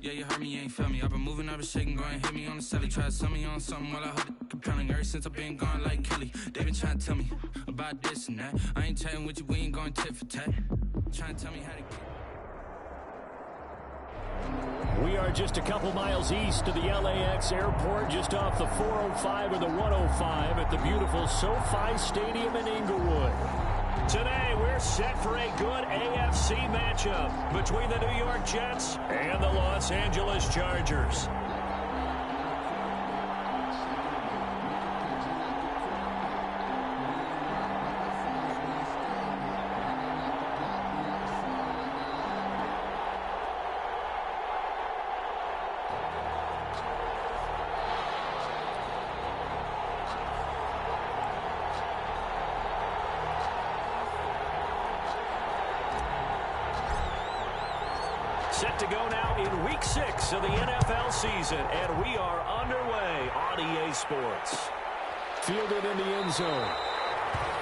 Yeah, you heard me, you ain't felt me. I've been moving, I've been shaking, go and hit me on the celly. Try to sell me on something while I hold it compelling. Ever since I've been gone like Kelly, they been trying to tell me about this and that. I ain't chatting with you, we ain't going tit for tat. Trying to tell me how to get. We are just a couple miles east of the LAX airport, just off the 405 or the 105 at the beautiful SoFi Stadium in Inglewood. Today, we're set for a good AFC matchup between the New York Jets and the Los Angeles Chargers. Set to go now in Week 6 of the NFL season, and we are underway on EA Sports. Fielded in the end zone.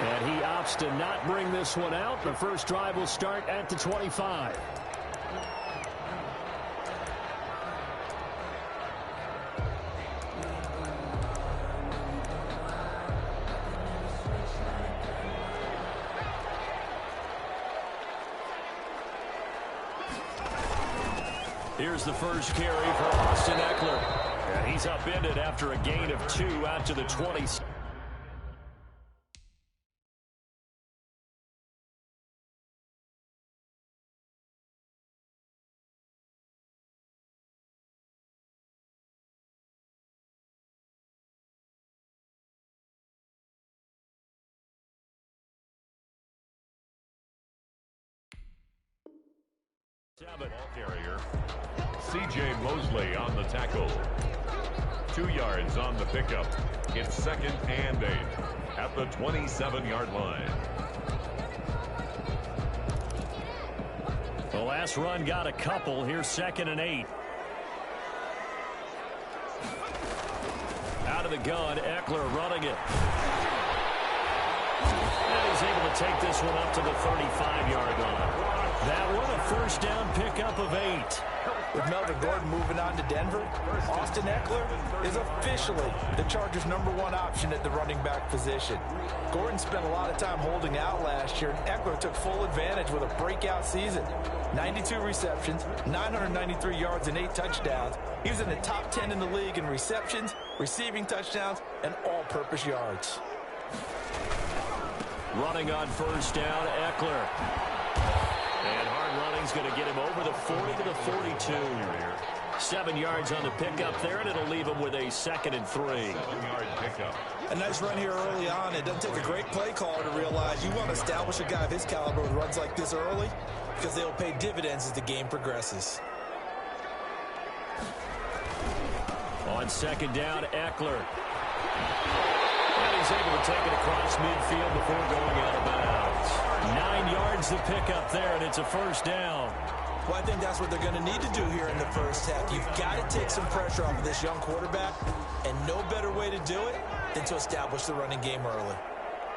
And he opts to not bring this one out. The first drive will start at the 25. Here's the first carry for Austin Eckler. And he's upended after a gain of 2 out to the 20. Ball carrier. C.J. Mosley on the tackle. 2 yards on the pickup. It's 2nd and 8 at the 27-yard line. The last run got a couple. Here's 2nd and 8. Out of the gun, Eckler running it. And he's able to take this one up to the 35-yard line. That one a first down pickup of 8. With Melvin Gordon moving on to Denver, Austin Eckler is officially the Chargers' #1 option at the running back position. Gordon spent a lot of time holding out last year, and Eckler took full advantage with a breakout season. 92 receptions, 993 yards, and 8 touchdowns. He was in the top 10 in the league in receptions, receiving touchdowns, and all-purpose yards. Running on first down, Eckler. And hard running's going to get him over the 40 to the 42. 7 yards on the pickup there, and it'll leave him with a 2nd and 3. 7-yard pickup. A nice run here early on. It doesn't take a great play caller to realize you want to establish a guy of his caliber who runs like this early, because they'll pay dividends as the game progresses. On 2nd down, Eckler. And he's able to take it across midfield before going out of bounds. 9 yards to pick up there, and it's a first down. Well, I think that's what they're going to need to do here in the first half. You've got to take some pressure off of this young quarterback, and no better way to do it than to establish the running game early.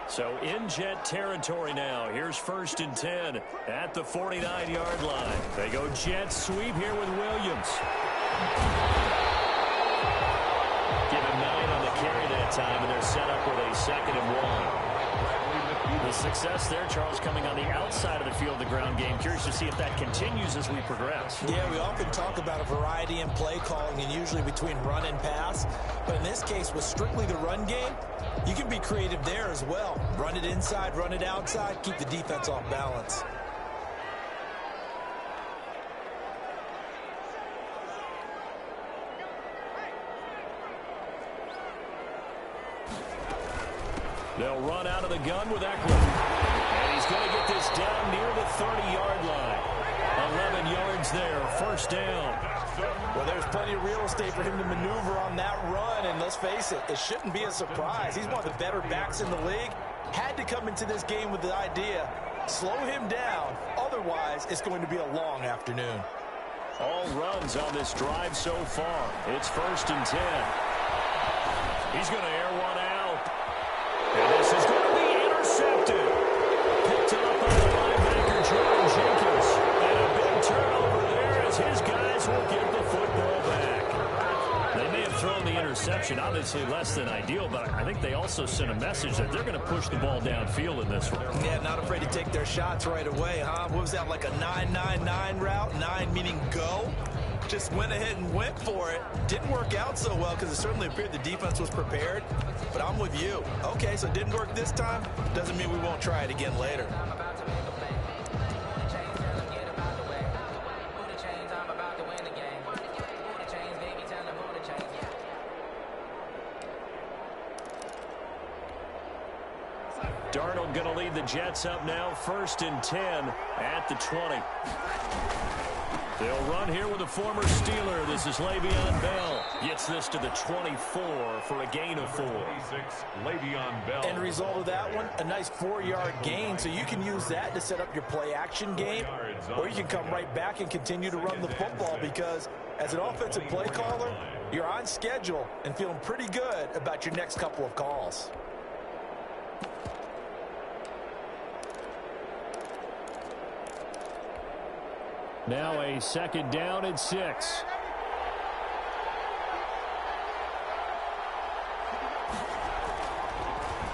So in Jet territory now. Here's 1st and 10 at the 49-yard line. They go Jet sweep here with Williams. Give him 9 on the carry that time, and they're set up with a 2nd and 1. The success there, Charles, coming on the outside of the field, the ground game. Curious to see if that continues as we progress. Yeah, we often talk about a variety in play calling and usually between run and pass. But in this case, with strictly the run game, you can be creative there as well. Run it inside, run it outside, keep the defense off balance. They'll run out of the gun with Eckler. And he's going to get this down near the 30-yard line. 11 yards there, first down. Well, there's plenty of real estate for him to maneuver on that run, and let's face it, it shouldn't be a surprise. He's one of the better backs in the league. Had to come into this game with the idea, slow him down, otherwise it's going to be a long afternoon. All runs on this drive so far. It's 1st and 10. He's going to air one out. And this is going to be intercepted. Picked up by the linebacker, Jordan Jenkins. And a big turnover there as his guys will get the football. interception, obviously less than ideal, but I think they also sent a message that they're going to push the ball downfield in this one. Yeah, not afraid to take their shots right away, huh? What was that, like a 9-9-9 route? 9 meaning go? Just went ahead and went for it. Didn't work out so well because it certainly appeared the defense was prepared, but I'm with you. Okay, so it didn't work this time. Doesn't mean we won't try it again later. Darnold going to lead the Jets up now, 1st and 10 at the 20. They'll run here with a former Steeler. This is Le'Veon Bell. Gets this to the 24 for a gain of 4. 26, Le'Veon Bell. End result of that one, a nice 4-yard gain, so you can use that to set up your play-action game, or you can come right back and continue to run the football because as an offensive play caller, you're on schedule and feeling pretty good about your next couple of calls. Now a 2nd down and 6.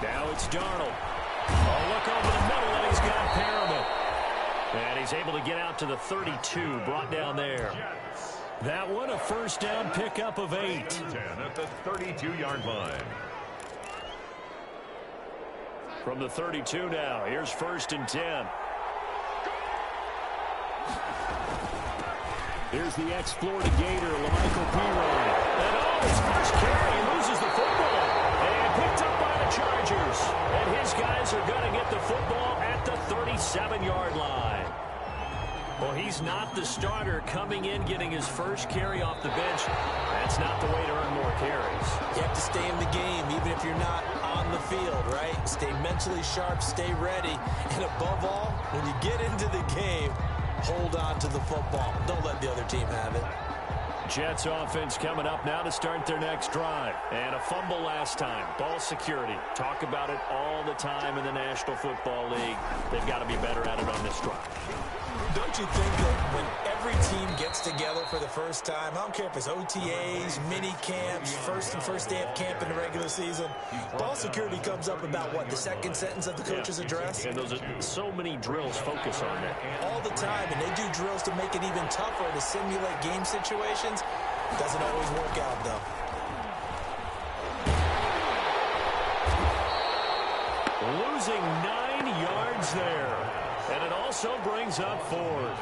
Now it's Darnold. Oh, look over the middle, and he's got Perriman. And he's able to get out to the 32, brought down there. That one, a 1st down pickup of 8. 10 at the 32-yard line. From the 32 now, here's 1st and 10. Here's the ex-Florida Gator, Lamichael Pirine. And his first carry, he loses the football. And picked up by the Chargers. And his guys are going to get the football at the 37-yard line. Well, he's not the starter coming in, getting his first carry off the bench. That's not the way to earn more carries. You have to stay in the game, even if you're not on the field, right? Stay mentally sharp, stay ready. And above all, when you get into the game, hold on to the football. Don't let the other team have it. Jets offense coming up now to start their next drive. And a fumble last time. Ball security. Talk about it all the time in the National Football League. They've got to be better at it on this drive. Don't you think that when every team gets together for the first time, I don't care if it's OTAs, mini camps, first day of camp in the regular season, ball security comes up about what, the second sentence of the coach's address? And those are so many drills focus on that. All the time, and they do drills to make it even tougher to simulate game situations. Doesn't always work out, though. Losing 9 yards there. And it also brings up 4th.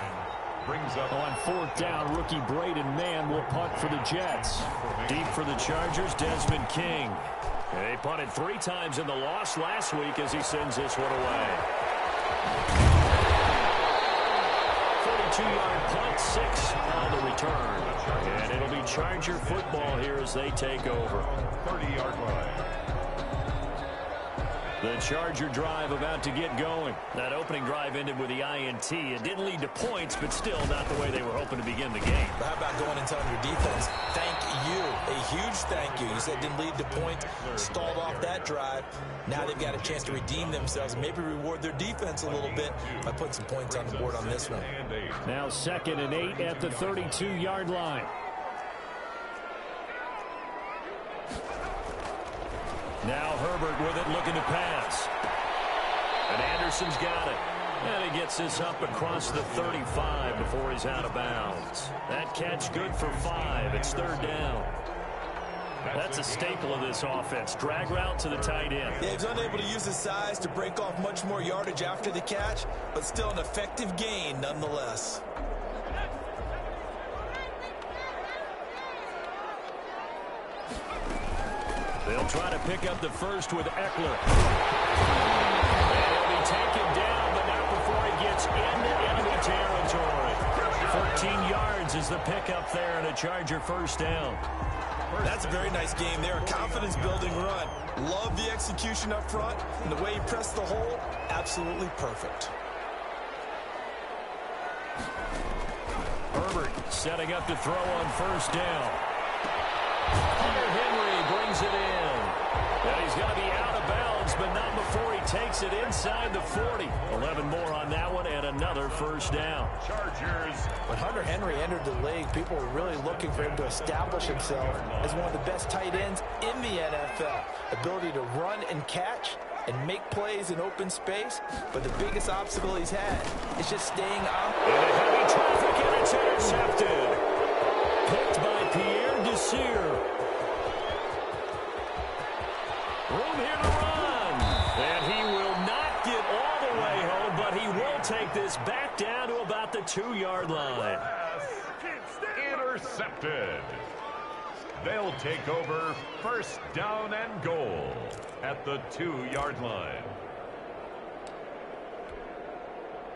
On 4th down, rookie Braden Mann will punt for the Jets. Deep for the Chargers, Desmond King. They punted 3 times in the loss last week as he sends this one away. 42-yard punt, 6 on the return. And it'll be Charger football here as they take over. 30-yard line. The Charger drive about to get going. That opening drive ended with the INT. It didn't lead to points, but still not the way they were hoping to begin the game. But how about going and telling your defense, thank you, a huge thank you. You said it didn't lead to points, stalled off that drive. Now they've got a chance to redeem themselves and maybe reward their defense a little bit by putting some points on the board on this one. Now 2nd and 8 at the 32-yard line. Now Herbert with it, looking to pass. And Anderson's got it. And he gets this up across the 35 before he's out of bounds. That catch good for 5. It's 3rd down. That's a staple of this offense. Drag route to the tight end. Yeah, he's unable to use his size to break off much more yardage after the catch, but still an effective gain nonetheless. They'll try to pick up the first with Eckler. And he'll be taken down, but not before he gets into enemy territory. 14 yards is the pickup there and a Charger 1st down. That's a very nice game there. A confidence-building run. Love the execution up front. And the way he pressed the hole, absolutely perfect. Herbert setting up to throw on 1st down. Hunter Henry brings it in. And he's going to be out of bounds but not before he takes it inside the 40. 11 more on that one and another first down. Chargers. When Hunter Henry entered the league, people were really looking for him to establish himself as one of the best tight ends in the NFL. Ability to run and catch and make plays in open space, but the biggest obstacle he's had is just staying on. Into heavy traffic, and it's intercepted. Picked by Pierre Desir. Room here to run. And he will not get all the way home, but he will take this back down to about the 2-yard line. Intercepted. They'll take over first down and goal at the 2-yard line.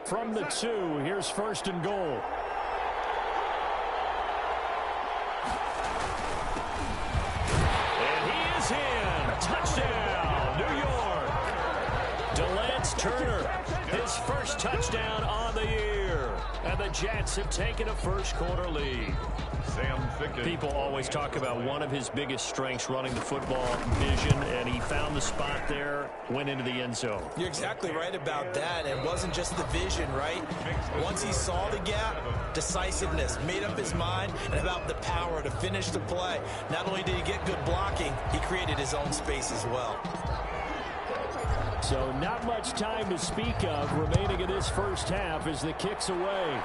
From the 2, here's first and goal. And he is in. Touchdown, New York. DeLance Turner, his first touchdown on the year. And the Jets have taken a first-quarter lead. People always talk about one of his biggest strengths, running the football, vision, and he found the spot there, went into the end zone. You're exactly right about that. It wasn't just the vision, right? Once he saw the gap, decisiveness, made up his mind, and about the power to finish the play. Not only did he get good blocking, he created his own space as well. So not much time to speak of remaining in this first half as the kick's away.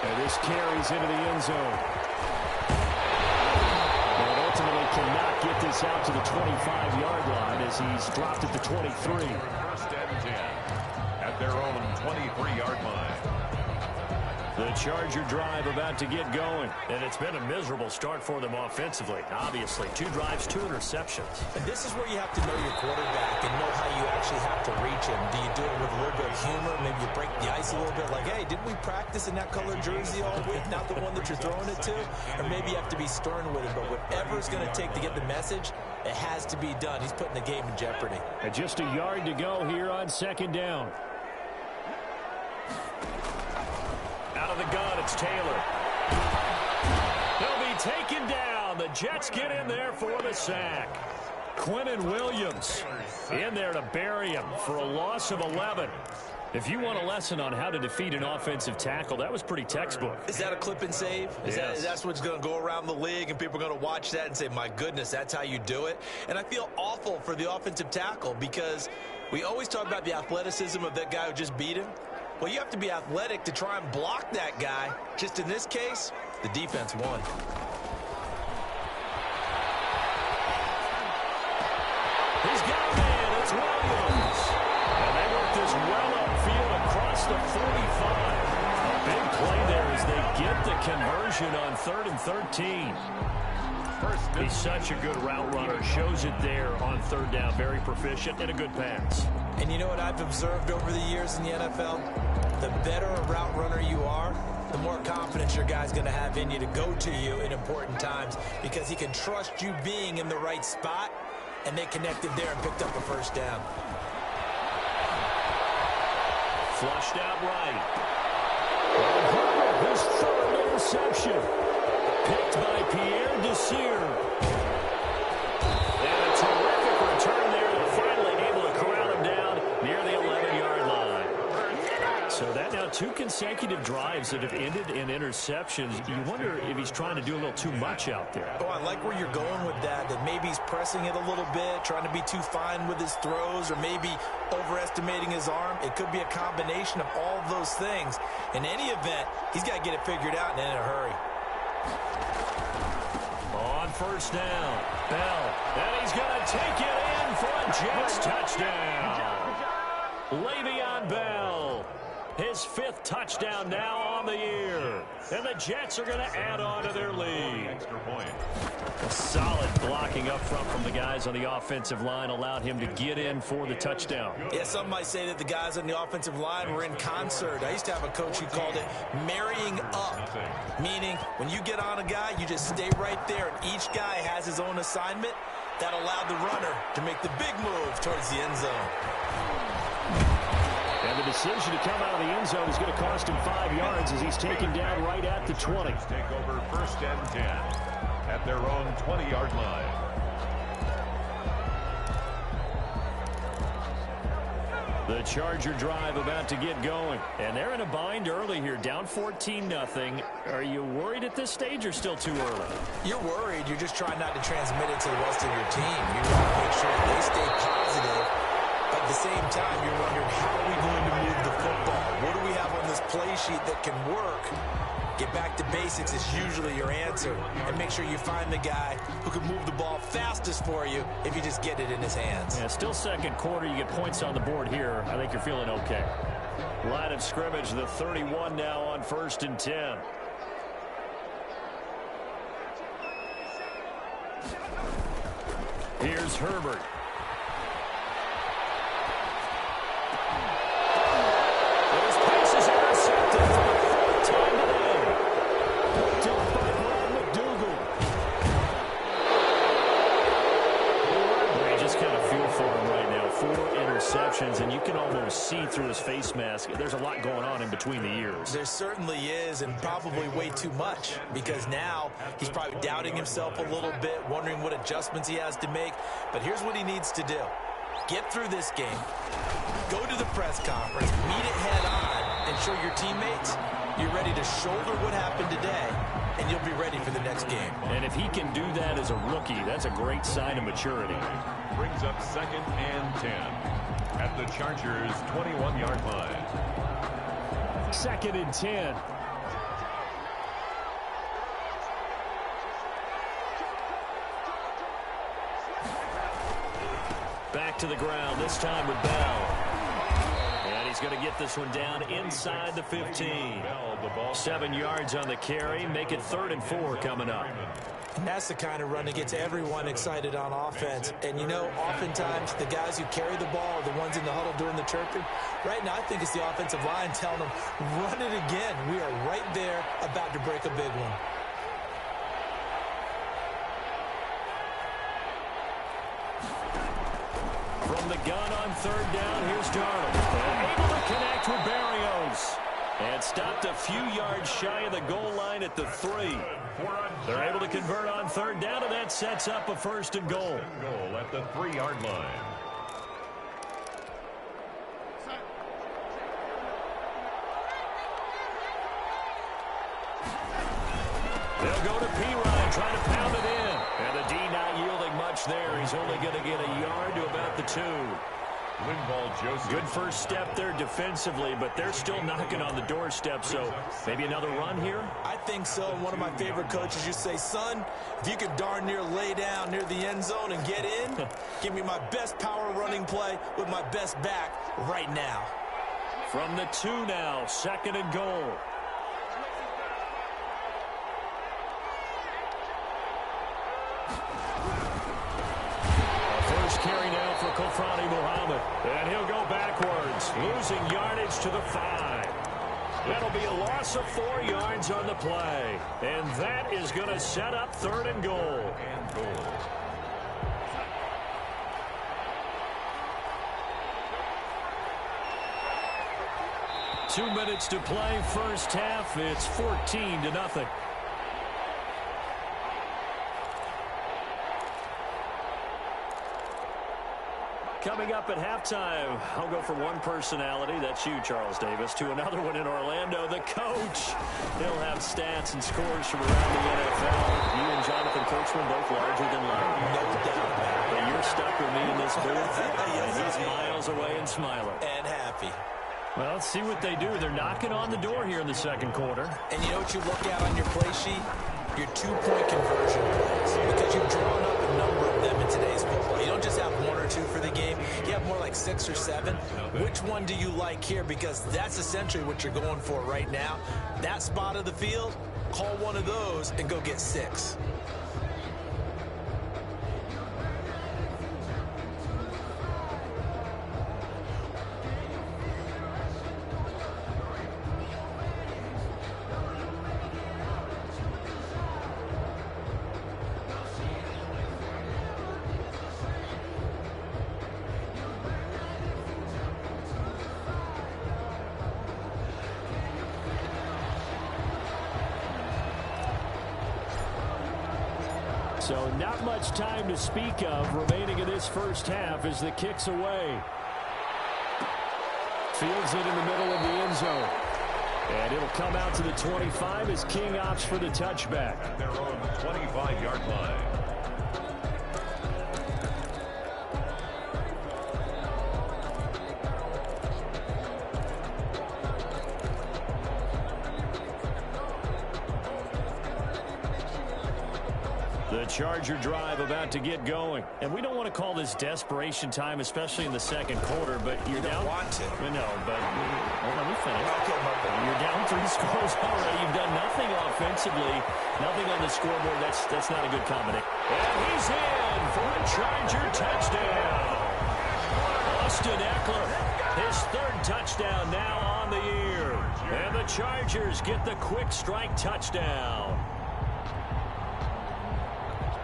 And this carries into the end zone. And ultimately cannot get this out to the 25-yard line as he's dropped at the 23. First and 10 at their own 23-yard line. The Charger drive about to get going. And it's been a miserable start for them offensively. Obviously, 2 drives, 2 interceptions. And this is where you have to know your quarterback and know how you actually have to reach him. Do you do it with a little bit of humor? Maybe you break the ice a little bit like, hey, didn't we practice in that color jersey all week? Not the one that you're throwing it to? Or maybe you have to be stern with him. But whatever it's going to take to get the message, it has to be done. He's putting the game in jeopardy. And just a yard to go here on second down. Out of the gun, it's Taylor. He'll be taken down. The Jets get in there for the sack. Quinnen Williams in there to bury him for a loss of 11. If you want a lesson on how to defeat an offensive tackle, that was pretty textbook. Is that a clip and save? That's what's going to go around the league, and people are going to watch that and say, my goodness, that's how you do it? And I feel awful for the offensive tackle because we always talk about the athleticism of that guy who just beat him. Well, you have to be athletic to try and block that guy. Just in this case, the defense won. He's got a man. It's Williams. And they work this well upfield across the 45. A big play there as they get the conversion on 3rd and 13. He's such a good route runner. Shows it there on 3rd down. Very proficient and a good pass. And you know what I've observed over the years in the NFL? The better a route runner you are, the more confidence your guy's going to have in you to go to you in important times because he can trust you being in the right spot, and they connected there and picked up a first down. Flushed out right. His 3rd interception. Picked by Pierre Desir. And a terrific return there, and finally able to corral him down near the 11-yard line. So that now 2 consecutive drives that have ended in interceptions. You wonder if he's trying to do a little too much out there. Oh, I like where you're going with that maybe he's pressing it a little bit, trying to be too fine with his throws, or maybe overestimating his arm. It could be a combination of all of those things. In any event, he's got to get it figured out and in a hurry. On first down, Bell, and he's going to take it in for a Jets touchdown. Le'Veon Bell, his 5th touchdown now on the year. And the Jets are going to add on to their lead. Extra point. A solid blocking up front from the guys on the offensive line allowed him to get in for the touchdown. Yeah, some might say that the guys on the offensive line were in concert. I used to have a coach who called it marrying up, meaning when you get on a guy, you just stay right there, and each guy has his own assignment. That allowed the runner to make the big move towards the end zone. And the decision to come out of the end zone is going to cost him 5 yards as he's taken down right at the 20. Take over first and 10 at their own 20-yard line. The Charger drive about to get going. And they're in a bind early here, down 14-0. Are you worried at this stage or still too early? You're worried. You're just trying not to transmit it to the rest of your team. You want to make sure they stay positive. But at the same time, you're wondering, how are we going to move the football? What do we have on this play sheet that can work? Get back to basics is usually your answer. And make sure you find the guy who can move the ball fastest for you if you just get it in his hands. Yeah, still second quarter. You get points on the board here. I think you're feeling okay. Line of scrimmage, the 31 now on 1st and 10. Here's Herbert. Those passes intercepted for the 14 today. Picked up by Brad McDougal. I just kind of feel for him right now. 4 interceptions, and you can almost see through his face mask. There's a lot going on in between the ears. There certainly is, and probably way too much, because now he's probably doubting himself a little bit, wondering what adjustments he has to make. But here's what he needs to do. Get through this game, go to the press conference, meet it head on, and show your teammates you're ready to shoulder what happened today, and you'll be ready for the next game. And if he can do that as a rookie, that's a great sign of maturity. Brings up 2nd and 10 at the Chargers' 21-yard line. 2nd and 10. Back to the ground, this time with Bell. And he's going to get this one down inside the 15. 7 yards on the carry. Make it 3rd and 4 coming up. And that's the kind of run that gets everyone excited on offense. And, you know, oftentimes the guys who carry the ball are the ones in the huddle doing the chirping. Right now, I think it's the offensive line telling them, run it again. We are right there about to break a big one. From the gun on 3rd down, here's Darnold. Able to connect with Berrios. And stopped a few yards shy of the goal line at the 3. They're able to convert on 3rd down, and that sets up a 1st and goal. Goal at the 3-yard line. They'll go to P-Ryan, trying to pound it in. And the D not yielding much there. He's only going to get a yard to about the 2. Good first step there defensively, but they're still knocking on the doorstep, so maybe another run here? I think so. One of my favorite coaches used to say, son, if you could darn near lay down near the end zone and get in, give me my best power running play with my best back right now. From the 2 now, 2nd and goal. Carry now for Kofrani Muhammad. And he'll go backwards, losing yardage to the 5. That'll be a loss of 4 yards on the play. And that is going to set up 3rd and goal. 2 minutes to play, first half. It's 14-0. Coming up at halftime, I'll go from one personality, that's you, Charles Davis, to another one in Orlando, the coach. He'll have stats and scores from around the NFL. You and Jonathan Coachman both larger than life. No doubt. But you're stuck with me in this booth, and he's miles away and smiling. And happy. Well, let's see what they do. They're knocking on the door here in the 2nd quarter. And you know what you look at on your play sheet? Your 2-point conversion plays. Because you've drawn up a number of them in today's football. You don't just have 1 or 2 for the game. You have more like 6 or 7. Which one do you like here? Because that's essentially what you're going for right now. That spot of the field, call one of those and go get 6. So not much time to speak of remaining in this first half as the kick's away. fields it in the middle of the end zone. And it'll come out to the 25 as King opts for the touchback. At their own 25-yard line. The Charger drive about to get going. And we don't want to call this desperation time, especially in the second quarter, but you're down. You don't want to. No, but let me finish. Okay, You're down 3 scores already. You've done nothing offensively, nothing on the scoreboard. That's not a good combination. And he's in for a Charger touchdown. Austin Eckler, his 3rd touchdown now on the year. And the Chargers get the quick strike touchdown.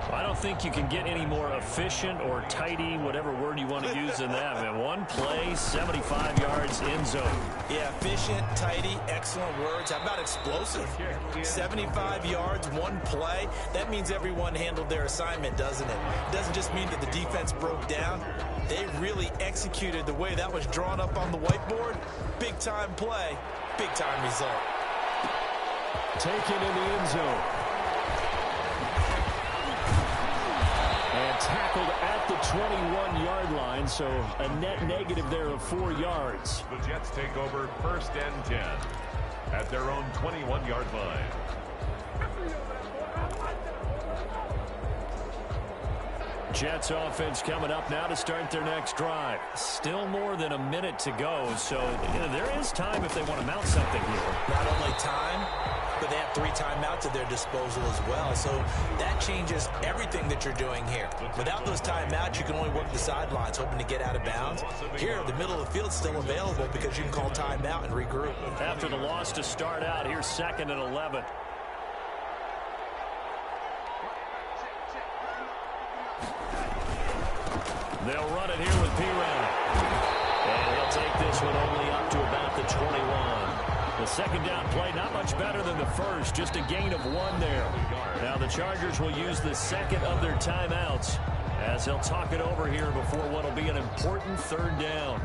I don't think you can get any more efficient or tidy, whatever word you want to use in that. Man, one play, 75 yards, end zone. Yeah, efficient, tidy, excellent words. How about explosive? 75 yards, one play. That means everyone handled their assignment, doesn't it? It doesn't just mean that the defense broke down. They really executed the way that was drawn up on the whiteboard. Big-time play, big-time result. Taken in the end zone. And tackled at the 21-yard line, so a net negative there of 4 yards. The Jets take over 1st and 10 at their own 21-yard line. Jets offense coming up now to start their next drive. Still more than a minute to go, so there is time if they want to mount something here. Not only time, but they have 3 timeouts at their disposal as well. So that changes everything that you're doing here. Without those timeouts, you can only work the sidelines, hoping to get out of bounds. Here, the middle of the field is still available because you can call timeout and regroup. After the loss to start out, here's 2nd and 11. They'll run it here with Pirana. And he'll take this one only up to about the 21. The second down play, not much better than the first, just a gain of 1 there. Now the Chargers will use the second of their timeouts as they'll talk it over here before what will be an important 3rd down.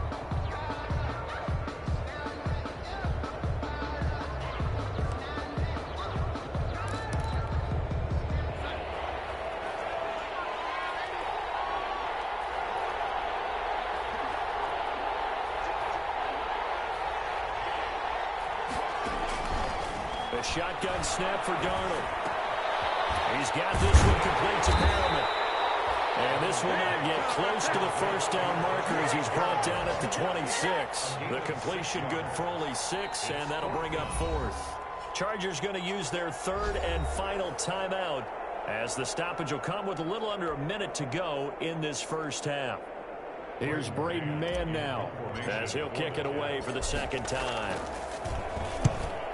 A shotgun snap for Darnold. He's got this one complete to Perriman. And this will not get close to the 1st down marker as he's brought down at the 26. The completion good for only 6, and that'll bring up 4th. Chargers going to use their 3rd and final timeout as the stoppage will come with a little under a minute to go in this 1st half. Here's Braden Mann now as he'll kick it away for the 2nd time.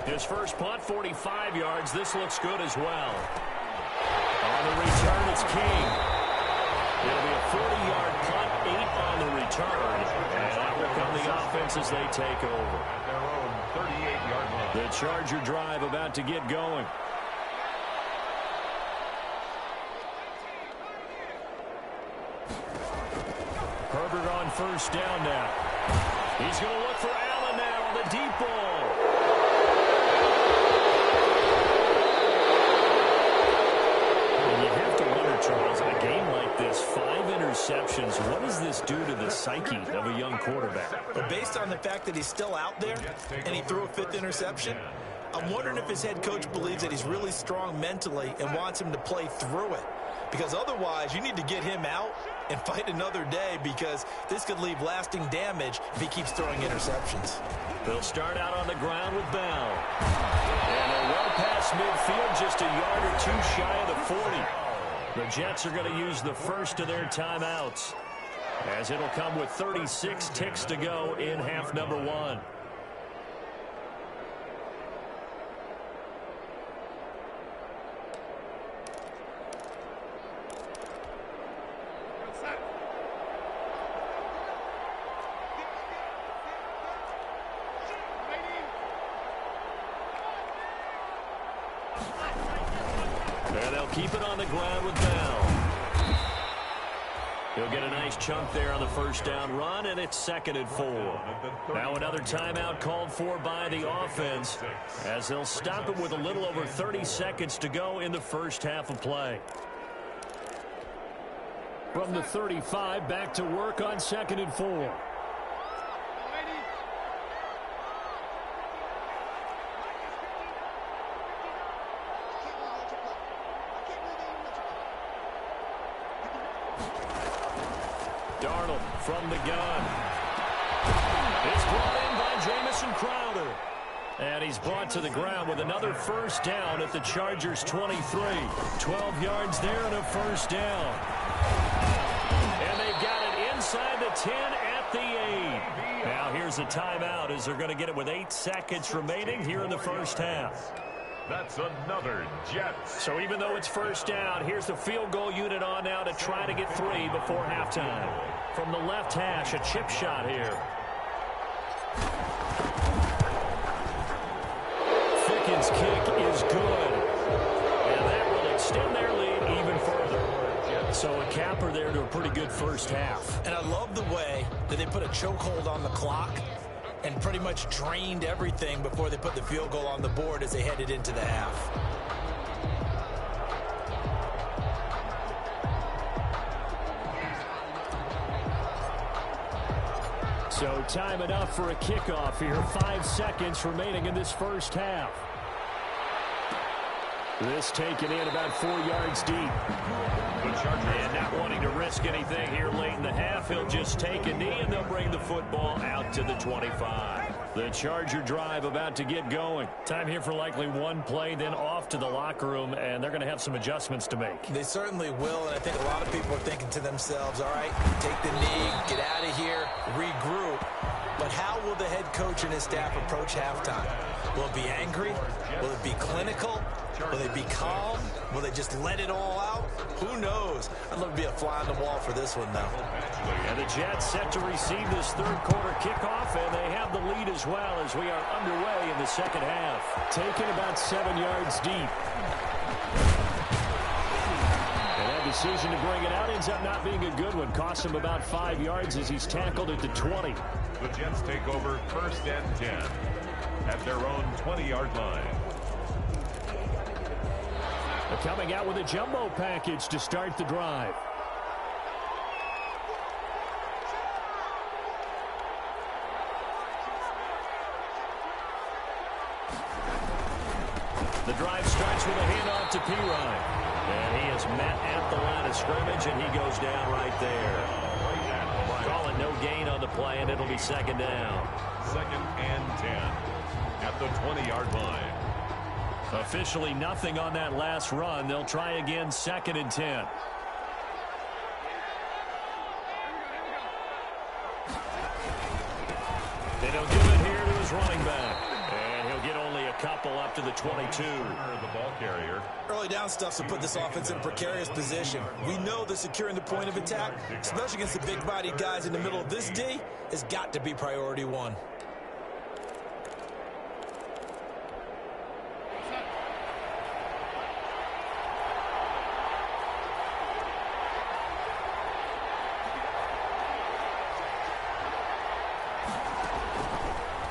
His first punt, 45 yards. This looks good as well. On the return, it's King. It'll be a 40-yard punt, 8 on the return. And that will come the offense as they take over. At their own 38-yard line. The Charger drive about to get going. Herbert on 1st down now. He's going to look for Allen now on the deep ball. Charles, in a game like this, 5 interceptions, what does this do to the psyche of a young quarterback? But based on the fact that he's still out there and he threw a 5th interception, I'm wondering if his head coach believes that he's really strong mentally and wants him to play through it. Because otherwise, you need to get him out and fight another day, because this could leave lasting damage if he keeps throwing interceptions. They'll start out on the ground with Bell. And they're well past midfield, just a yard or 2 shy of the 40. The Jets are going to use the first of their timeouts, as it'll come with 36 ticks to go in half number 1. And they'll keep it on the ground with Bell. He'll get a nice chunk there on the first down run, and it's 2nd and 4. Now another timeout called for by the offense as they'll stop it with a little over 30 seconds to go in the first half of play. From the 35, back to work on 2nd and 4. Darnold from the gun. It's brought in by Jamison Crowder. And he's brought to the ground with another first down at the Chargers' 23. 12 yards there and a first down. And they've got it inside the 10 at the 8. Now here's a timeout as they're going to get it with 8 seconds remaining here in the first half. That's another Jets. So even though it's first down, here's the field goal unit on now to try to get 3 before halftime. From the left hash, a chip shot here. Ficken's kick is good. And that will extend their lead even further. So a capper there to a pretty good first half. And I love the way that they put a chokehold on the clock and pretty much drained everything before they put the field goal on the board as they headed into the half. So time enough for a kickoff here. 5 seconds remaining in this first half. This taken in about 4 yards deep. And not wanting to risk anything here late in the half, he'll just take a knee and they'll bring the football out to the 25. The Charger drive about to get going. Time here for likely one play, then off to the locker room, and they're going to have some adjustments to make. They certainly will, and I think a lot of people are thinking to themselves, all right, take the knee, get out of here, regroup. But how will the head coach and his staff approach halftime? Will it be angry? Will it be clinical? Will they be calm? Will they just let it all out? Who knows? I'd love to be a fly on the wall for this one, though. And the Jets set to receive this third quarter kickoff, and they have the lead as well as we are underway in the second half. Taken about 7 yards deep. And that decision to bring it out ends up not being a good one. Costs him about 5 yards as he's tackled at the 20. The Jets take over 1st and 10 at their own 20-yard line. They're coming out with a jumbo package to start the drive. The drive starts with a handoff to Pirine. And he is met at the line of scrimmage, and he goes down right there. Call it no gain on the play, and it'll be 2nd down. 2nd and 10 at the 20-yard line. Officially nothing on that last run. They'll try again 2nd and 10. And he'll give it here to his running back. And he'll get only a couple up to the 22. The ball carrier. Early down stuff to put this offense in a precarious position. We know that securing the point of attack, especially against the big-bodied guys in the middle of this D, has got to be priority one.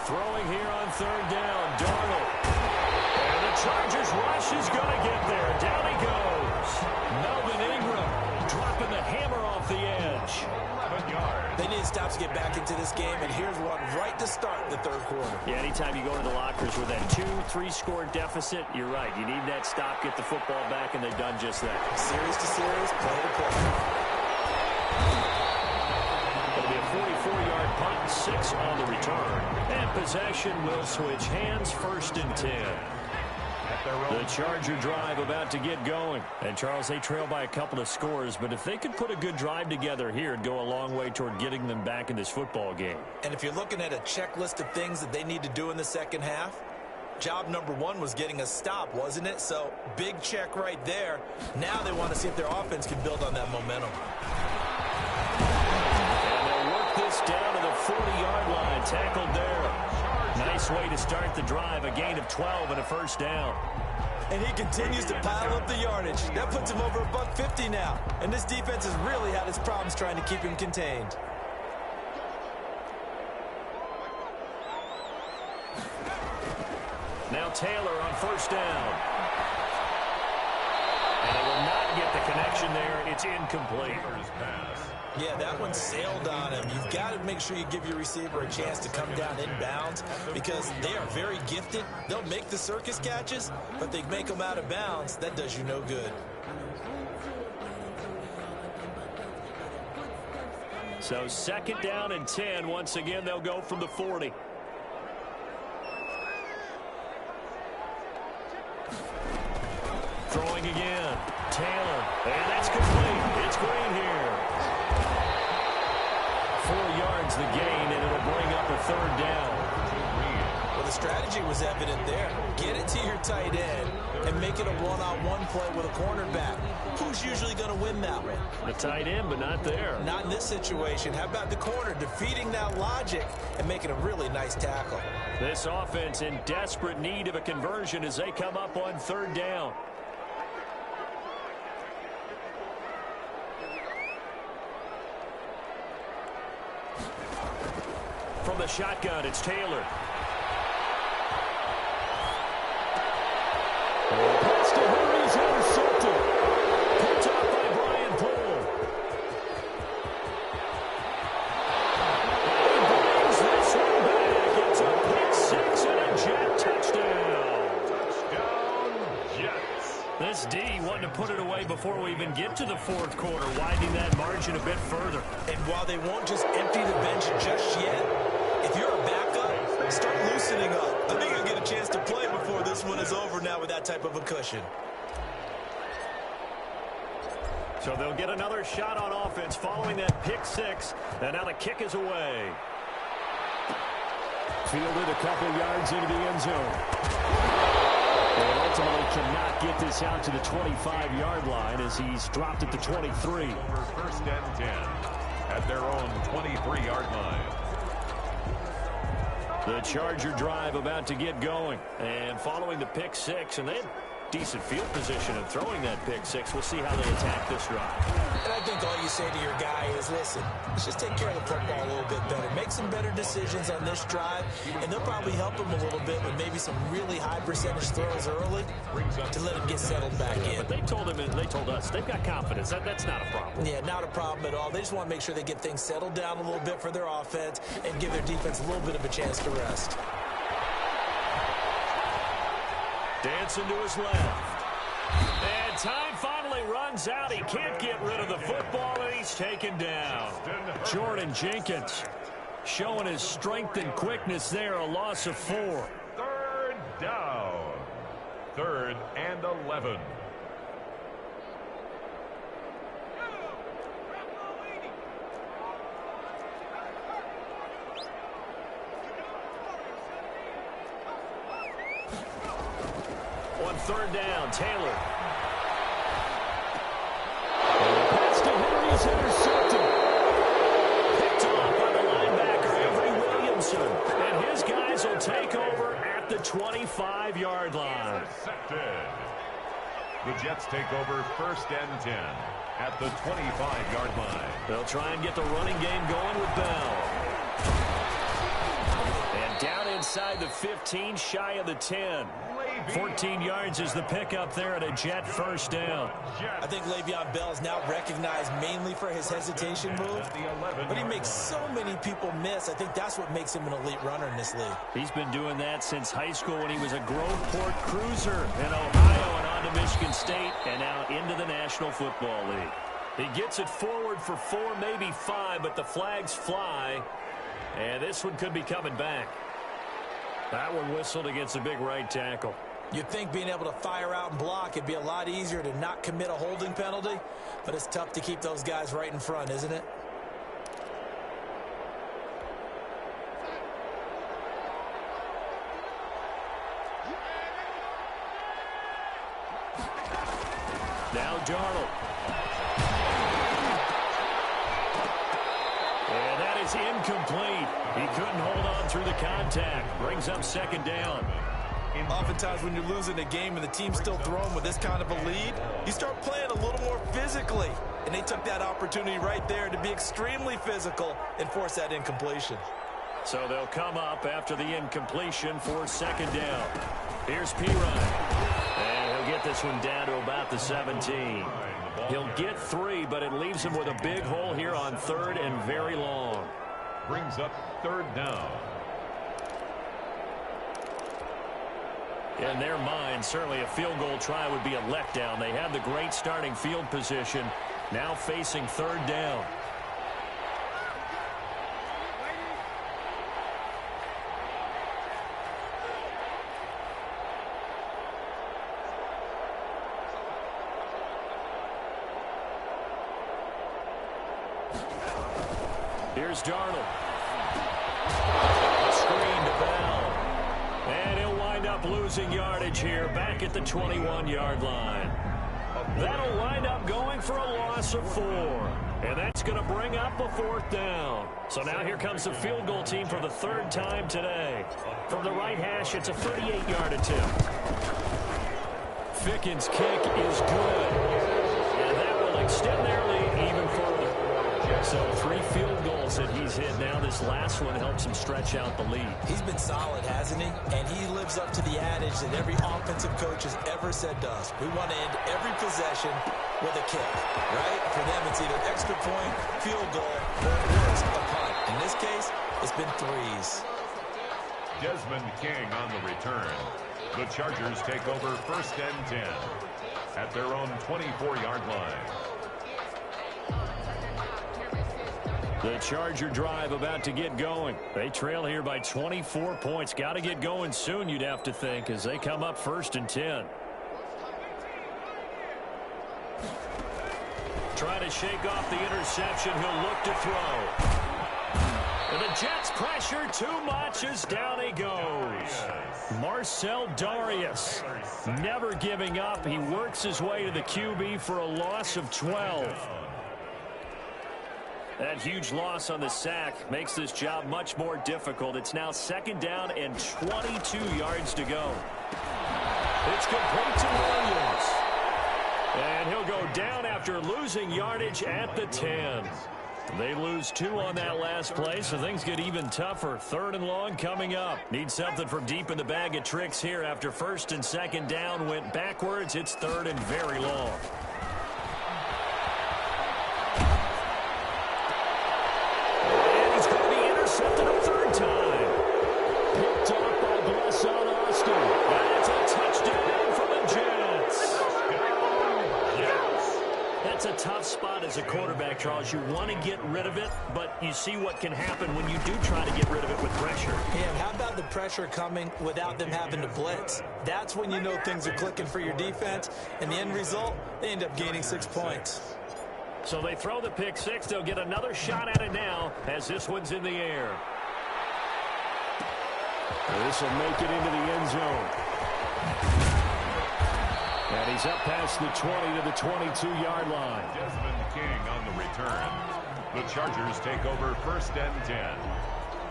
Throwing here on 3rd down, Darnold. And the Chargers rush is going to get there. Down he goes. Melvin Ingram dropping the hammer off the edge. 11 yards. They need to stop to get back into this game, and here's one right to start the 3rd quarter. Yeah, anytime you go into the lockers with that 2-3 score deficit, you're right. You need that stop, get the football back, and they've done just that. Series to series, play to play. It'll be a 44-yard punt, 6 on the return. And possession will switch hands, 1st and 10. The Charger drive about to get going. And, Charles, they trail by a couple of scores, but if they could put a good drive together here, it'd go a long way toward getting them back in this football game. And if you're looking at a checklist of things that they need to do in the second half, job number 1 was getting a stop, wasn't it? So, big check right there. Now they want to see if their offense can build on that momentum. This down to the 40-yard line, tackled there. Nice way to start the drive, a gain of 12 and a first down. And he continues to pile up the yardage. That puts him over $150 now. And this defense has really had its problems trying to keep him contained. Now Taylor on first down. And they will not get the connection there. It's incomplete. Yeah, that one sailed on him. You've got to make sure you give your receiver a chance to come down inbounds because they are very gifted. They'll make the circus catches, but they make them out of bounds. That does you no good. So second down and 10. Once again, they'll go from the 40. Throwing again. Taylor. And that's complete. It's Green here. 4 yards the gain, and it'll bring up a third down. Well, the strategy was evident there. Get it to your tight end and make it a one-on-one play with a cornerback. Who's usually going to win that one? The tight end, but not there. Not in this situation. How about the corner defeating that logic and making a really nice tackle? This offense in desperate need of a conversion as they come up on third down. From the shotgun, it's Taylor. Pass to Hurry's intercepted. Picked up by Brian Poole. And he brings this one back. It's a pick six and a Jet touchdown. Touchdown, Jets. This D wanted to put it away before we even get to the fourth quarter, widening that margin a bit further. And while they won't just empty the bench just yet, if you're a backup, start loosening up. I think you'll get a chance to play before this one is over now with that type of a cushion. So they'll get another shot on offense following that pick six. And now the kick is away. Fielded a couple yards into the end zone. And ultimately cannot get this out to the 25-yard line as he's dropped at the 23. Over first and 10 at their own 23-yard line. The Charger drive about to get going. And following the pick six, and they had decent field position in throwing that pick six. We'll see how they attack this drive. And I think all you say to your guy is, listen, let's just take care of the football a little bit better. Make some better decisions on this drive, and they'll probably help him a little bit with maybe some really high percentage throws early to let him get settled back in. But they told him, and they told us, they've got confidence. That's not a problem. Yeah, not a problem at all. They just want to make sure they get things settled down a little bit for their offense and give their defense a little bit of a chance to rest. Dancing to his left. And time finally runs out. He can't get rid of the football, and he's taken down. Jordan Jenkins showing his strength and quickness there. A loss of 4. Third down. 3rd and 11. On third down, Taylor. Pass to Henry's intercepted. Picked off by the linebacker, Avery Williamson. And his guys will take over at the 25-yard line. Intercepted. The Jets take over first and 10 at the 25-yard line. They'll try and get the running game going with Bell. And down inside the 15, shy of the 10. 14 yards is the pickup there at a Jet first down. I think Le'Veon Bell is now recognized mainly for his hesitation move, but he makes so many people miss. I think that's what makes him an elite runner in this league. He's been doing that since high school when he was a Groveport Cruiser in Ohio and on to Michigan State and now into the National Football League. He gets it forward for 4, maybe 5, but the flags fly, and this one could be coming back. That one whistled against a big right tackle. You'd think being able to fire out and block, it'd be a lot easier to not commit a holding penalty, but it's tough to keep those guys right in front, isn't it? Now Darnold. And that is incomplete. He couldn't hold on through the contact. Brings up second down. Oftentimes when you're losing a game and the team's still throwing with this kind of a lead, you start playing a little more physically. And they took that opportunity right there to be extremely physical and force that incompletion. So they'll come up after the incompletion for second down. Here's P. Ryan. And he'll get this one down to about the 17. He'll get 3, but it leaves him with a big hole here on third and very long. Brings up third down. In their mind, certainly a field goal try would be a letdown. They have the great starting field position, now facing third down. Here's Darnold. Screen to Bell. And he'll wind up losing yardage here back at the 21-yard line. That'll wind up going for a loss of 4. And that's going to bring up a fourth down. So now here comes the field goal team for the third time today. From the right hash, it's a 38-yard attempt. Ficken's kick is good. And that will extend their lead even further. So 3 field goals that he's hit now. This last one helps him stretch out the lead. He's been solid, hasn't he? And he lives up to the adage that every offensive coach has ever said to us. We want to end every possession with a kick, right? For them, it's either extra point, field goal, or worse, a punt. In this case, it's been 3s. Desmond King on the return. The Chargers take over first and 10 at their own 24-yard line. The Charger drive about to get going. They trail here by 24 points. Got to get going soon, you'd have to think, as they come up first and 10. Trying to shake off the interception. He'll look to throw. And the Jets pressure too much as down he goes. Marcel Darius never giving up. He works his way to the QB for a loss of 12. That huge loss on the sack makes this job much more difficult. It's now second down and 22 yards to go. It's complete to Williams. And he'll go down after losing yardage at the 10. They lose 2 on that last play, so things get even tougher. Third and long coming up. Need something from deep in the bag of tricks here after first and second down went backwards. It's third and very long. Intercepted a third time. Picked off by Blesson Austin. And it's a touchdown for the Jets. That's a tough spot as a quarterback, Charles. You want to get rid of it, but you see what can happen when you do try to get rid of it with pressure. Yeah, and how about the pressure coming without them having to blitz? That's when you know things are clicking for your defense. And the end result, they end up gaining 6 points. So they throw the pick 6. They'll get another shot at it now as this one's in the air. This will make it into the end zone. And he's up past the 20 to the 22-yard line. Desmond King on the return. The Chargers take over first and 10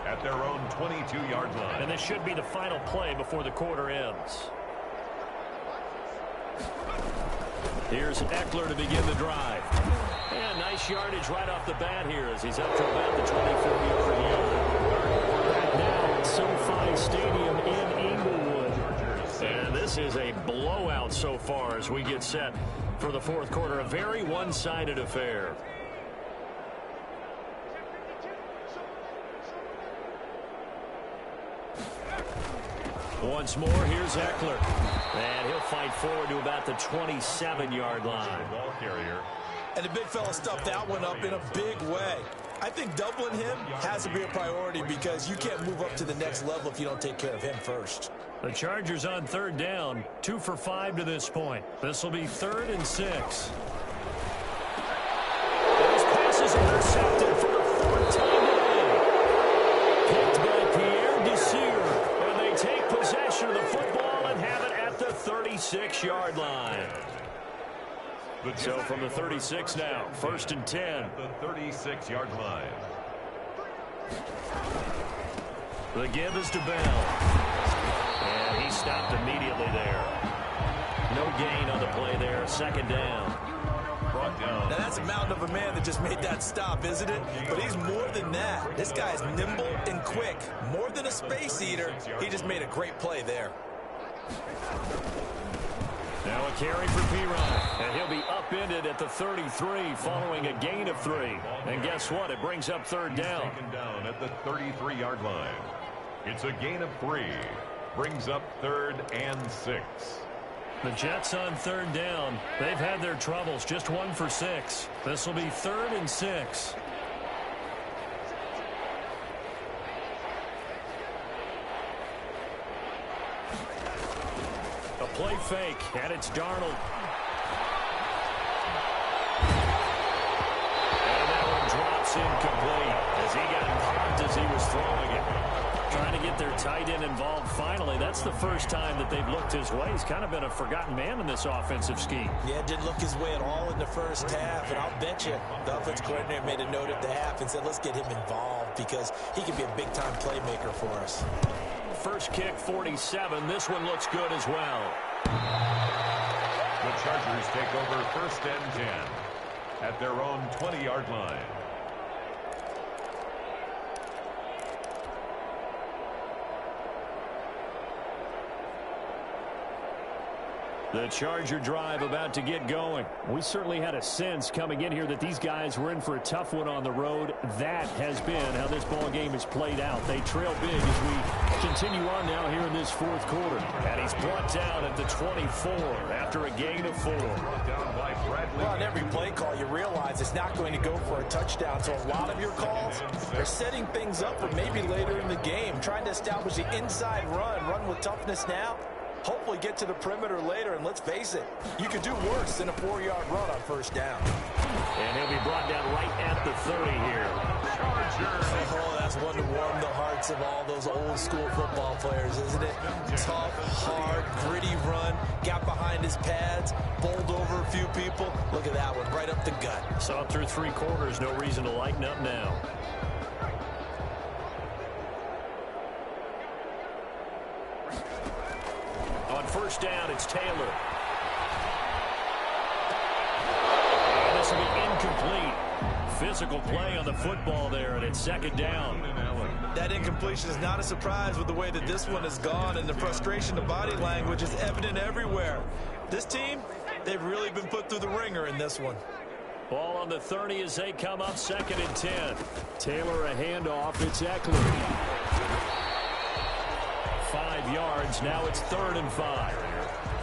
at their own 22-yard line. And this should be the final play before the quarter ends. Here's Eckler to begin the drive. And nice yardage right off the bat here as he's up to about the 24-yard line. Right now at SoFi Stadium in Inglewood. And this is a blowout so far as we get set for the fourth quarter. A very one-sided affair. Once more, here's Eckler. And he'll fight forward to about the 27-yard line. Ball carrier. And the big fella stuffed that one up in a big way. I think doubling him has to be a priority because you can't move up to the next level if you don't take care of him first. The Chargers on third down, 2 for 5 to this point. This will be 3rd and 6. This pass is intercepted for the 4th time today. Picked by Pierre Desir. And they take possession of the football and have it at the 36-yard line. So from the 36 now, 1st and 10. At the 36-yard line. The give is to Bell. And he stopped immediately there. No gain on the play there. Second down. Brought down. Now that's a mountain of a man that just made that stop, isn't it? But he's more than that. This guy's nimble and quick. More than a space eater. He just made a great play there. Now a carry for P-Ryan, and he'll be upended at the 33 following a gain of 3. And guess what? It brings up third down. Taken down at the 33-yard line. It's a gain of 3. Brings up 3rd and 6. The Jets on third down. They've had their troubles. Just 1 for 6. This will be 3rd and 6. A play fake, and it's Darnold. And that one drops incomplete as he got popped as he was throwing it. Trying to get their tight end involved finally. That's the first time that they've looked his way. He's kind of been a forgotten man in this offensive scheme. Yeah, didn't look his way at all in the first half. And I'll bet you the offensive coordinator made a note at the half and said, let's get him involved because he can be a big-time playmaker for us. First kick, 47. This one looks good as well. The Chargers take over 1st and 10 at their own 20-yard line. The Charger drive about to get going. We certainly had a sense coming in here that these guys were in for a tough one on the road. That has been how this ball game has played out. They trail big as we continue on now here in this 4th quarter. And he's brought down at the 24 after a gain of 4. Well, on every play call, you realize it's not going to go for a touchdown. So a lot of your calls are setting things up for maybe later in the game, trying to establish the inside run with toughness now. Hopefully get to the perimeter later, and let's face it, you could do worse than a 4-yard run on 1st down. And he'll be brought down right at the 30 here. Oh, that's one to warm the hearts of all those old school football players, isn't it? Tough, hard, gritty run, got behind his pads, bowled over a few people. Look at that one, right up the gut. Saw it through 3 quarters, no reason to lighten up now. On 1st down, it's Taylor. And this will be incomplete. Physical play on the football there, and it's 2nd down. That incompletion is not a surprise with the way that this one has gone, and the frustration, the body language is evident everywhere. This team, they've really been put through the ringer in this one. Ball on the 30 as they come up 2nd and 10. Taylor a handoff. It's Eckler. 5 yards. Now it's 3rd and 5.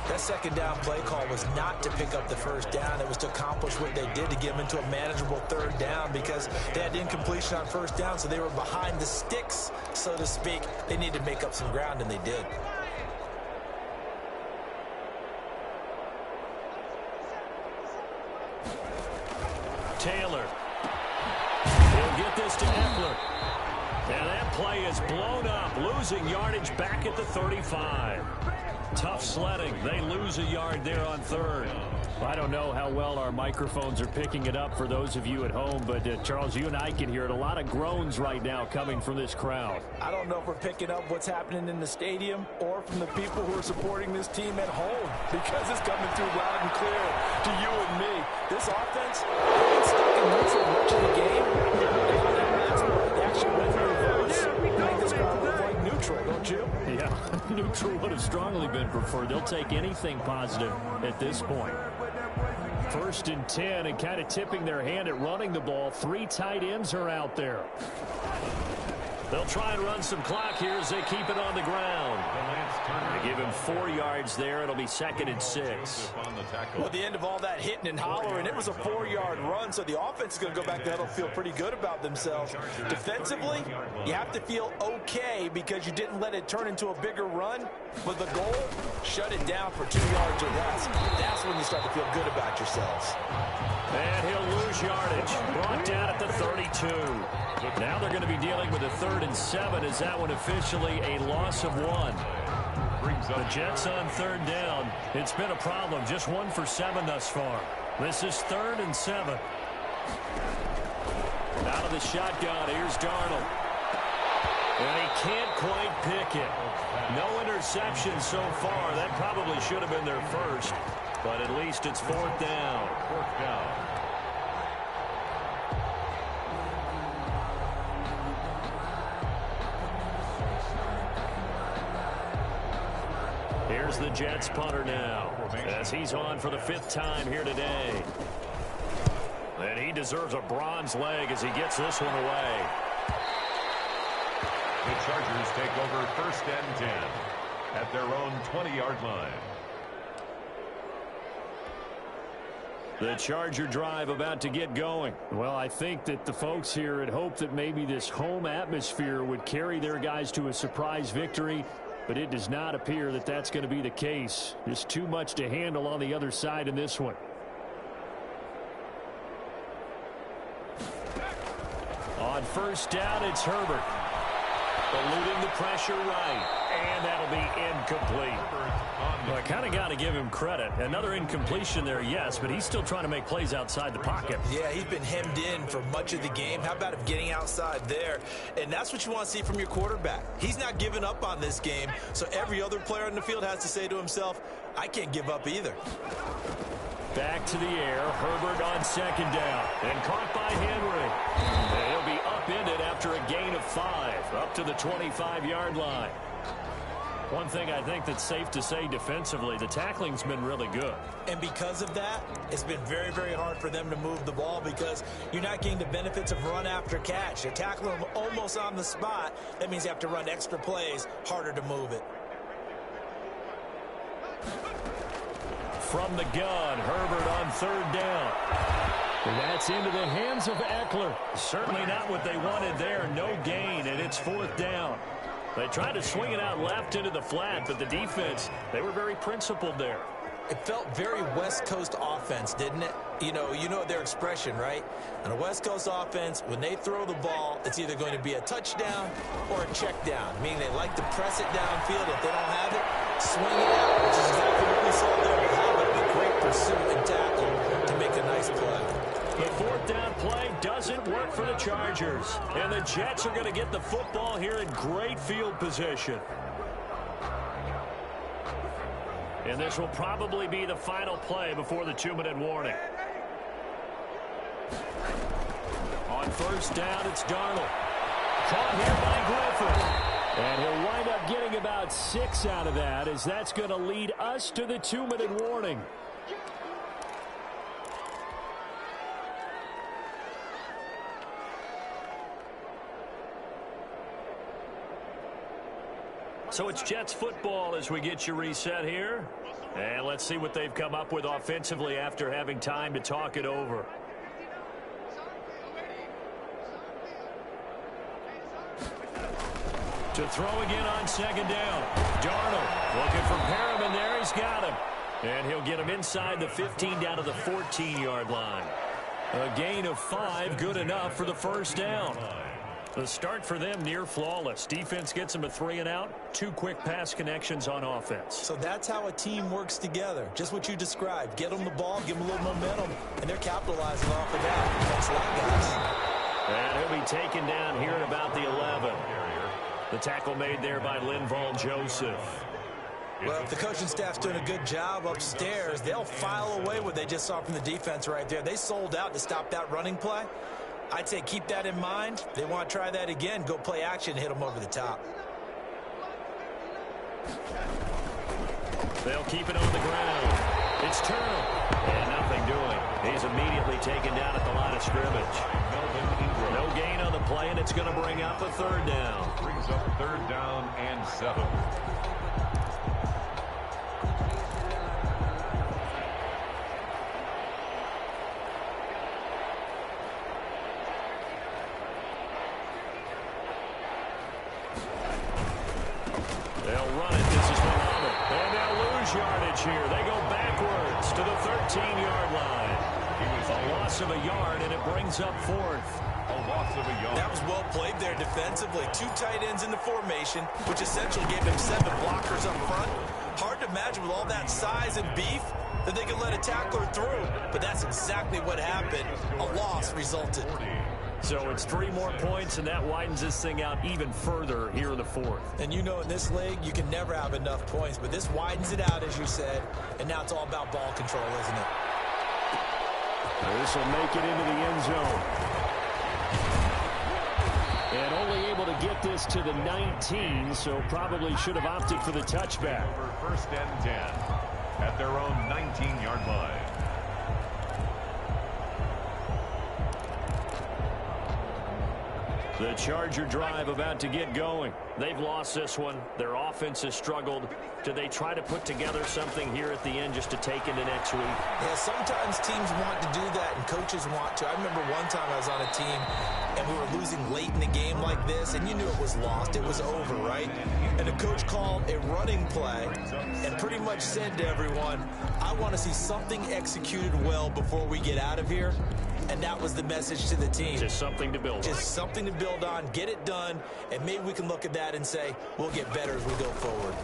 That 2nd down play call was not to pick up the 1st down. It was to accomplish what they did to get them into a manageable 3rd down because they had incompletion on 1st down, so they were behind the sticks, so to speak. They needed to make up some ground, and they did. Taylor. He'll get this to Eckler. And that play is blown up, losing yardage back at the 35. Tough sledding. They lose a yard there on 3rd. I don't know how well our microphones are picking it up for those of you at home, but Charles, you and I can hear it. A lot of groans right now coming from this crowd. I don't know if we're picking up what's happening in the stadium or from the people who are supporting this team at home because it's coming through loud and clear to you and me. This offense, they've been stuck in neutral much of the game. They actually went in reverse. I think this crowd would like neutral, don't you? Yeah, neutral would have strongly been preferred. They'll take anything positive at this point. 1st and 10, and kind of tipping their hand at running the ball. 3 tight ends are out there. They'll try and run some clock here as they keep it on the ground. They give him 4 yards there. It'll be 2nd and 6. Well, at the end of all that hitting and hollering, it was a 4-yard run, so the offense is going to go back to huddle, feel pretty good about themselves. Defensively, you have to feel okay because you didn't let it turn into a bigger run. But the goal, shut it down for 2 yards or less. That's when you start to feel good about yourselves. And he'll lose yardage. Brought down at the 32. Now they're going to be dealing with a 3rd and 7. Is that one officially a loss of 1? The Jets on 3rd down. It's been a problem. Just 1 for 7 thus far. This is 3rd and 7. Out of the shotgun, here's Darnold. And he can't quite pick it. No interception so far. That probably should have been their first. But at least it's fourth down. Fourth down. Here's the Jets punter now, as he's on for the 5th time here today. And he deserves a bronze leg as he gets this one away. The Chargers take over 1st and 10 at their own 20-yard line. The Charger drive about to get going. Well, I think that the folks here had hoped that maybe this home atmosphere would carry their guys to a surprise victory, but it does not appear that that's going to be the case. Just too much to handle on the other side in this one. On 1st down, it's Herbert. Eluding the pressure right. And that'll be incomplete. Well, I kind of got to give him credit. Another incompletion there, yes, but he's still trying to make plays outside the pocket. Yeah, he's been hemmed in for much of the game. How about him getting outside there? And that's what you want to see from your quarterback. He's not giving up on this game, so every other player on the field has to say to himself, I can't give up either. Back to the air. Herbert on 2nd down. And caught by Henry. And he'll be upended after a gain of 5. Up to the 25-yard line. One thing I think that's safe to say defensively, the tackling's been really good. And because of that, it's been very, very hard for them to move the ball because you're not getting the benefits of run after catch. They're tackling them almost on the spot. That means you have to run extra plays, harder to move it. From the gun, Herbert on 3rd down. And that's into the hands of Eckler. Certainly not what they wanted there. No gain, and it's 4th down. They tried to swing it out left into the flat, but the defense, they were very principled there. It felt very West Coast offense, didn't it? You know their expression, right? On a West Coast offense, when they throw the ball, it's either going to be a touchdown or a check down, meaning they like to press it downfield. If they don't have it, swing it out, which is exactly what we saw there. They have it with great pursuit and tackle to make a nice play. The 4th down play doesn't work for the Chargers. And the Jets are going to get the football here in great field position. And this will probably be the final play before the 2-minute warning. On 1st down, it's Darnold. Caught here by Griffin. And he'll wind up getting about 6 out of that, as that's going to lead us to the 2-minute warning. So it's Jets football as we get you reset here. And let's see what they've come up with offensively after having time to talk it over. To throw again on 2nd down. Darnold looking for Perriman there. He's got him. And he'll get him inside the 15 down to the 14-yard line. A gain of 5, good enough for the 1st down. The start for them near flawless. Defense gets them a 3-and-out. 2 quick pass connections on offense. So that's how a team works together. Just what you described. Get them the ball, give them a little momentum, and they're capitalizing off of that. Thanks a lot, guys. And he'll be taken down here at about the 11. The tackle made there by Linval Joseph. Well, if the coaching staff's doing a good job upstairs, they'll file away what they just saw from the defense right there. They sold out to stop that running play. I'd say keep that in mind. They want to try that again. Go play action, hit them over the top. They'll keep it on the ground. It's Turner. And nothing doing. He's immediately taken down at the line of scrimmage. No gain on the play, and it's going to bring up a 3rd down. Brings up 3rd down and 7. They'll run it. This is Muhammad. And they'll lose yardage here. They go backwards to the 13-yard line. A loss of a yard, and it brings up 4th. A loss of a yard. That was well played there defensively. 2 tight ends in the formation, which essentially gave him 7 blockers up front. Hard to imagine with all that size and beef that they could let a tackler through. But that's exactly what happened. A loss resulted. So it's 3 more points, and that widens this thing out even further here in the 4th. And you know in this league, you can never have enough points, but this widens it out, as you said, and now it's all about ball control, isn't it? This will make it into the end zone. And only able to get this to the 19, so probably should have opted for the touchback. For 1st and 10 at their own 19-yard line. The Charger drive about to get going. They've lost this one. Their offense has struggled. Do they try to put together something here at the end just to take into next week? Yeah, sometimes teams want to do that and coaches want to. I remember one time I was on a team and we were losing late in the game like this, and you knew it was lost. It was over, right? And the coach called a running play and pretty much said to everyone, I want to see something executed well before we get out of here. And that was the message to the team. Just something to build on. Just something to build on, get it done, and maybe we can look at that and say, we'll get better as we go forward.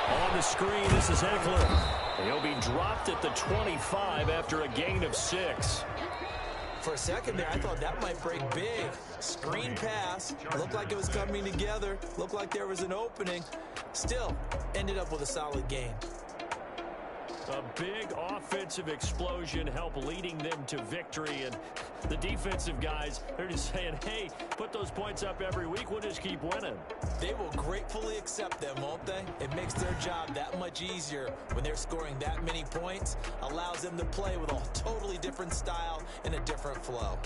On the screen, this is Eckler. He'll be dropped at the 25 after a gain of 6. For a second there, I thought that might break big. Screen pass. Looked like it was coming together. Looked like there was an opening. Still, ended up with a solid gain. A big offensive explosion helped leading them to victory. And the defensive guys, they're just saying, hey, put those points up every week. We'll just keep winning. They will gratefully accept them, won't they? It makes their job that much easier when they're scoring that many points. Allows them to play with a totally different style and a different flow.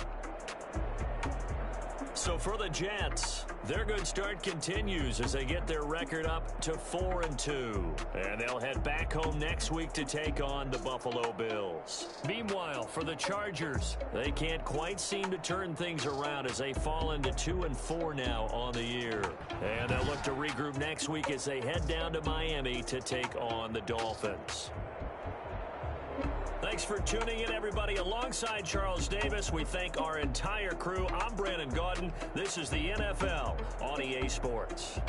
So for the Jets, their good start continues as they get their record up to 4-2. And they'll head back home next week to take on the Buffalo Bills. Meanwhile, for the Chargers, they can't quite seem to turn things around as they fall into 2-4 now on the year. And they'll look to regroup next week as they head down to Miami to take on the Dolphins. Thanks for tuning in, everybody. Alongside Charles Davis, we thank our entire crew. I'm Brandon Gaudin. This is the NFL on EA Sports.